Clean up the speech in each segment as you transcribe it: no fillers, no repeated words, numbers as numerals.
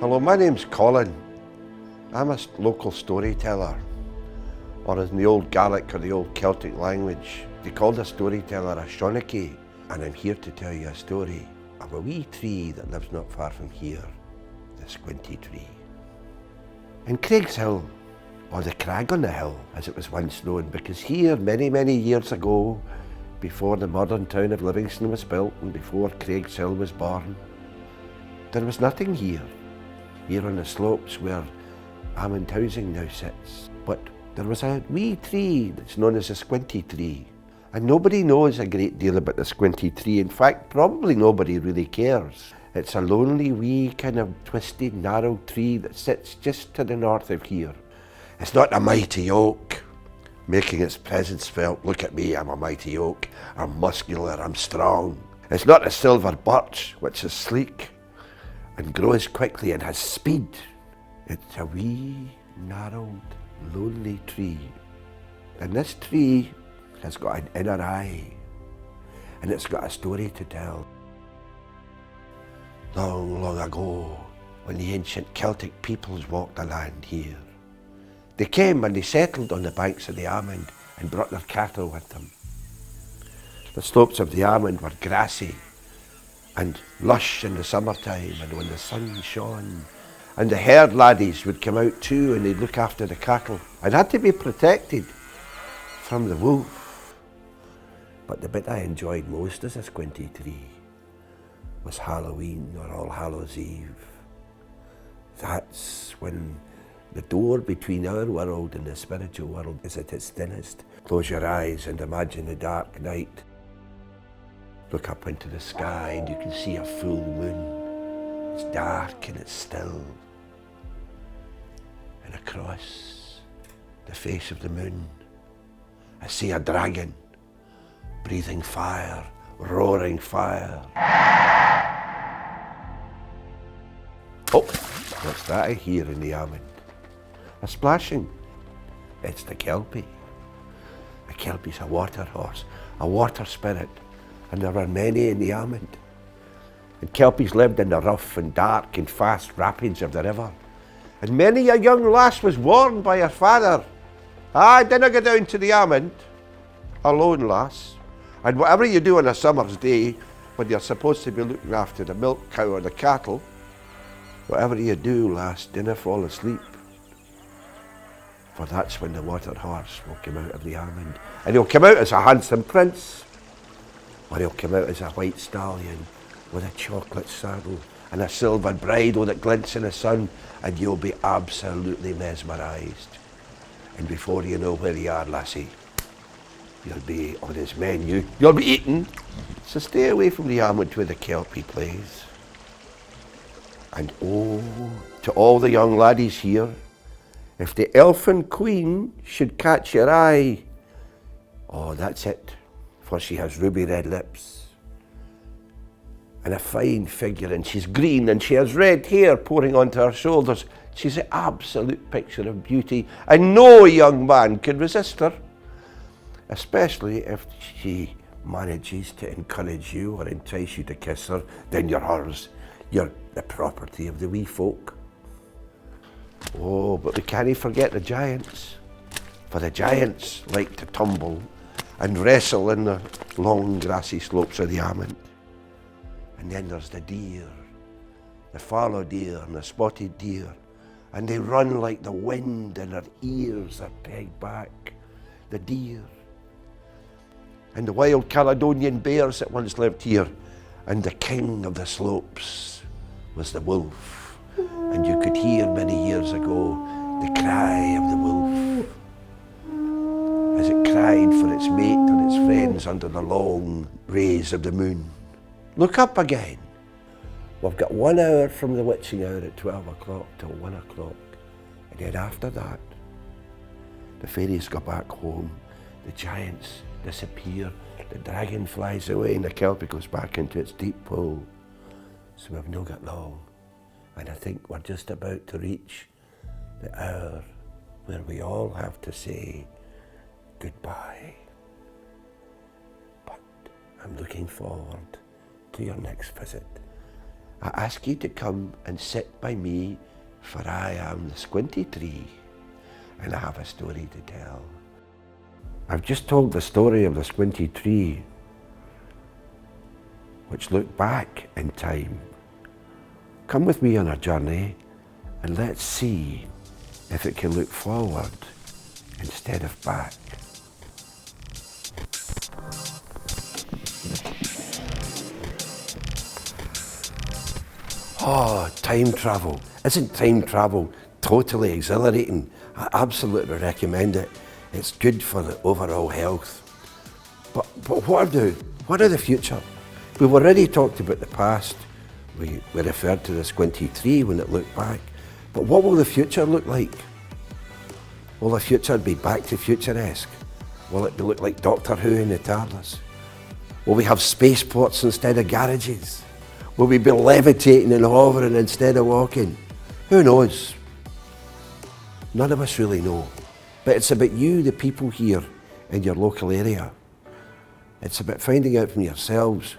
Hello, my name's Colin. I'm a local storyteller, or as in the old Gaelic or the old Celtic language, they called a storyteller a shonachie. And I'm here to tell you a story of a wee tree that lives not far from here, the Squinty Tree. In Craigshill, or the Crag on the Hill, as it was once known, because here, many, many years ago, before the modern town of Livingston was built and before Craigshill was born, there was nothing here. Here on the slopes where Almond housing now sits. But there was a wee tree that's known as the Squinty Tree. And nobody knows a great deal about the Squinty Tree. In fact, probably nobody really cares. It's a lonely wee kind of twisted, narrow tree that sits just to the north of here. It's not a mighty oak, making its presence felt. Look at me, I'm a mighty oak. I'm muscular, I'm strong. It's not a silver birch, which is sleek and grows quickly and has speed. It's a wee, narrowed, lonely tree. And this tree has got an inner eye, and it's got a story to tell. Long, long ago, when the ancient Celtic peoples walked the land here, they came and they settled on the banks of the Almond and brought their cattle with them. The slopes of the Almond were grassy and lush in the summertime and when the sun shone. And the herd laddies would come out too and they'd look after the cattle and had to be protected from the wolf. But the bit I enjoyed most as a Squinty Tree was Halloween or All Hallows Eve. That's when the door between our world and the spiritual world is at its thinnest. Close your eyes and imagine the dark night. Look up into the sky and you can see a full moon. It's dark and it's still. And across the face of the moon, I see a dragon, breathing fire, roaring fire. Oh, what's that I hear in the Almond? A splashing. It's the Kelpie. A Kelpie's a water horse, a water spirit, and there are many in the Almond. And Kelpies lived in the rough and dark and fast rapids of the river. And many a young lass was warned by her father, dinna go down to the Almond alone, lass. And whatever you do on a summer's day, when you're supposed to be looking after the milk cow or the cattle, whatever you do, lass, dinna fall asleep. For that's when the water horse will come out of the Almond. And he'll come out as a handsome prince, or he'll come out as a white stallion with a chocolate saddle and a silver bridle that glints in the sun, and you'll be absolutely mesmerised. And before you know where you are, lassie, you'll be on his menu. You'll be eating. So stay away from the Almond where the Kelpie plays. And oh, to all the young laddies here, if the elfin queen should catch your eye, oh, that's it, for she has ruby red lips and a fine figure, and she's green, and she has red hair pouring onto her shoulders. She's an absolute picture of beauty, and no young man can resist her, especially if she manages to encourage you or entice you to kiss her. Then you're hers. You're the property of the wee folk. Oh, but we can't forget the giants, for the giants like to tumble and wrestle in the long grassy slopes of the Almond. And then there's the deer, the fallow deer and the spotted deer, and they run like the wind and their ears are pegged back. The deer. And the wild Caledonian bears that once lived here, and the king of the slopes was the wolf. And you could hear many years ago the cry of the wolf as it cried for its mate and its friends under the long rays of the moon. Look up again. We've got 1 hour from the witching hour at 12 o'clock till 1 o'clock. And then after that, the fairies go back home, the giants disappear, the dragon flies away and the Kelpie goes back into its deep pool. So we've not got long. And I think we're just about to reach the hour where we all have to say goodbye. But I'm looking forward to your next visit. I ask you to come and sit by me, for I am the Squinty Tree, and I have a story to tell. I've just told the story of the Squinty Tree, which looked back in time. Come with me on a journey, and let's see if it can look forward instead of back. Oh, time travel. Isn't time travel totally exhilarating? I absolutely recommend it. It's good for the overall health. But what are the future? We've already talked about the past. We referred to the Squinty Tree when it looked back. But what will the future look like? Will the future be Back to Future-esque? Will it look like Doctor Who in the TARDIS? Will we have spaceports instead of garages? Will we be levitating and hovering instead of walking? Who knows? None of us really know. But it's about you, the people here in your local area. It's about finding out from yourselves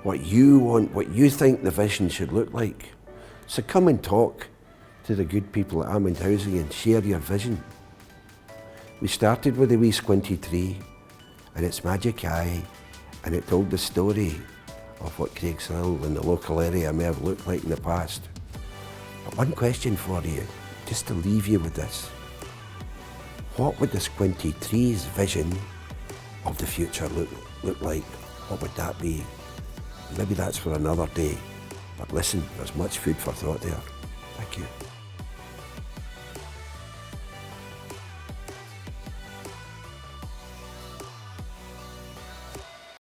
what you want, what you think the vision should look like. So come and talk to the good people at Almond Housing and share your vision. We started with a wee Squinty Tree and its magic eye, and it told the story of what Craigshill and the local area may have looked like in the past. But one question for you, just to leave you with this. What would the Squinty Tree's vision of the future look like? What would that be? Maybe that's for another day. But listen, there's much food for thought there. Thank you.